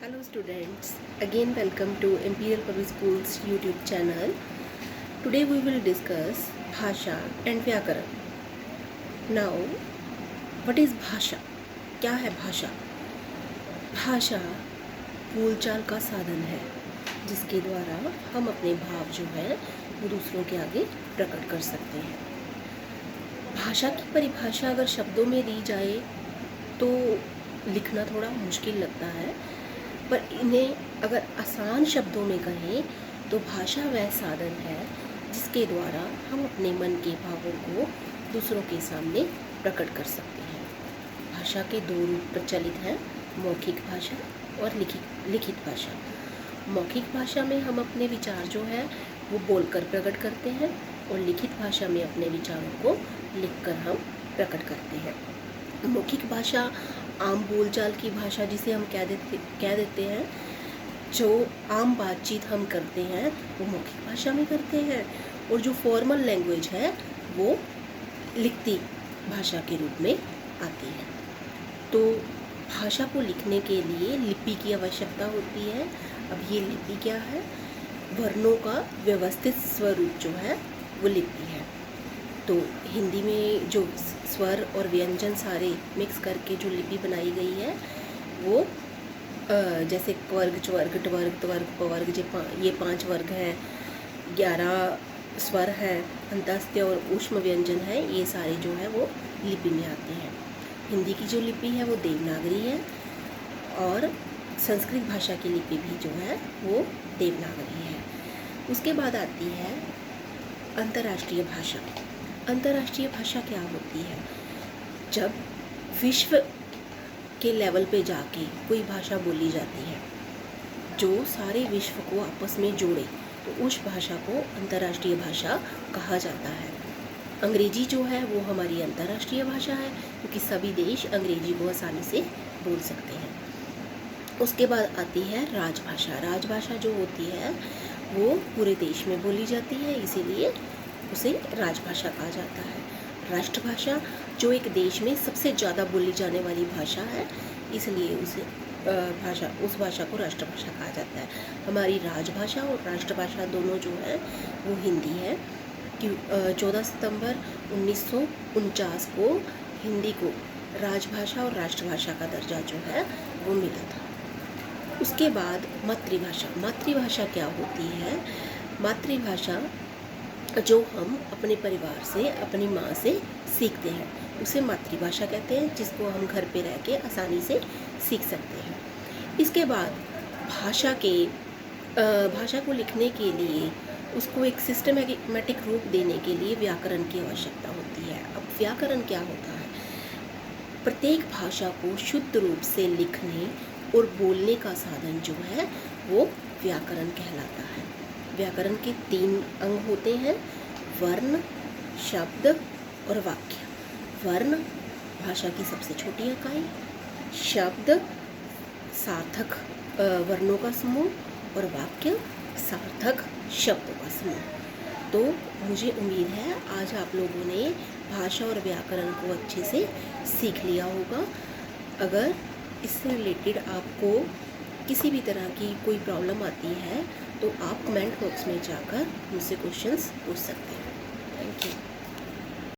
Hello students, again welcome to Imperial Public Schools YouTube channel. Today we will discuss भाषा and व्याकरण. Now, what is भाषा? क्या है भाषा? भाषा बोलचाल का साधन है जिसके द्वारा हम अपने भाव जो है वो दूसरों के आगे प्रकट कर सकते हैं. भाषा की परिभाषा अगर शब्दों में दी जाए तो लिखना थोड़ा मुश्किल लगता है, पर इन्हें अगर आसान शब्दों में कहें तो भाषा वह साधन है जिसके द्वारा हम अपने मन के भावों को दूसरों के सामने प्रकट कर सकते हैं. भाषा के दो रूप प्रचलित हैं, मौखिक भाषा और लिखित भाषा. मौखिक भाषा में हम अपने विचार जो है वो बोलकर प्रकट करते हैं और लिखित भाषा में अपने विचारों को लिखकर हम प्रकट करते हैं. मौखिक भाषा आम बोलचाल की भाषा जिसे हम कह देते हैं, जो आम बातचीत हम करते हैं वो मौखिक भाषा में करते हैं, और जो फॉर्मल लैंग्वेज है वो लिखती भाषा के रूप में आती है. तो भाषा को लिखने के लिए लिपि की आवश्यकता होती है. अब ये लिपि क्या है? वर्णों का व्यवस्थित स्वरूप जो है वो लिपि है. तो हिंदी में जो स्वर और व्यंजन सारे मिक्स करके जो लिपि बनाई गई है वो जैसे क्वर्ग, चवर्ग, टवर्ग, त्वर्ग, पवर्ग, ये 5 वर्ग हैं, 11 स्वर हैं, अंतस्त्य और ऊष्म व्यंजन है, ये सारे जो है वो लिपि में आते हैं. हिंदी की जो लिपि है वो देवनागरी है और संस्कृत भाषा की लिपि भी जो है वो देवनागरी है. उसके बाद आती है अंतर्राष्ट्रीय भाषा. अंतर्राष्ट्रीय भाषा क्या होती है? जब विश्व के लेवल पे जाके कोई भाषा बोली जाती है जो सारे विश्व को आपस में जोड़े, तो उस भाषा को अंतर्राष्ट्रीय भाषा कहा जाता है. अंग्रेजी जो है वो हमारी अंतर्राष्ट्रीय भाषा है क्योंकि सभी देश अंग्रेजी को आसानी से बोल सकते हैं. उसके बाद आती है राजभाषा. राजभाषा जो होती है वो पूरे देश में बोली जाती है, इसीलिए उसे राजभाषा कहा जाता है. राष्ट्रभाषा जो एक देश में सबसे ज़्यादा बोली जाने वाली भाषा है, इसलिए उस भाषा को राष्ट्रभाषा कहा जाता है. हमारी राजभाषा और राष्ट्रभाषा दोनों जो है वो हिंदी है. 14 सितंबर 1949 को हिंदी को राजभाषा और राष्ट्रभाषा का दर्जा जो है वो मिला था. उसके बाद मातृभाषा. मातृभाषा क्या होती है? मातृभाषा जो हम अपने परिवार से, अपनी माँ से सीखते हैं उसे मातृभाषा कहते हैं, जिसको हम घर पे रह के आसानी से सीख सकते हैं. इसके बाद भाषा को लिखने के लिए उसको एक सिस्टमैटिक रूप देने के लिए व्याकरण की आवश्यकता होती है. अब व्याकरण क्या होता है? प्रत्येक भाषा को शुद्ध रूप से लिखने और बोलने का साधन जो है वो व्याकरण कहलाता है. व्याकरण के 3 अंग होते हैं, वर्ण, शब्द और वाक्य. वर्ण भाषा की सबसे छोटी इकाई, शब्द सार्थक वर्णों का समूह और वाक्य सार्थक शब्दों का समूह. तो मुझे उम्मीद है आज आप लोगों ने भाषा और व्याकरण को अच्छे से सीख लिया होगा. अगर इससे रिलेटेड आपको किसी भी तरह की कोई प्रॉब्लम आती है तो आप कमेंट बॉक्स में जाकर मुझसे क्वेश्चंस पूछ सकते हैं. Thank you.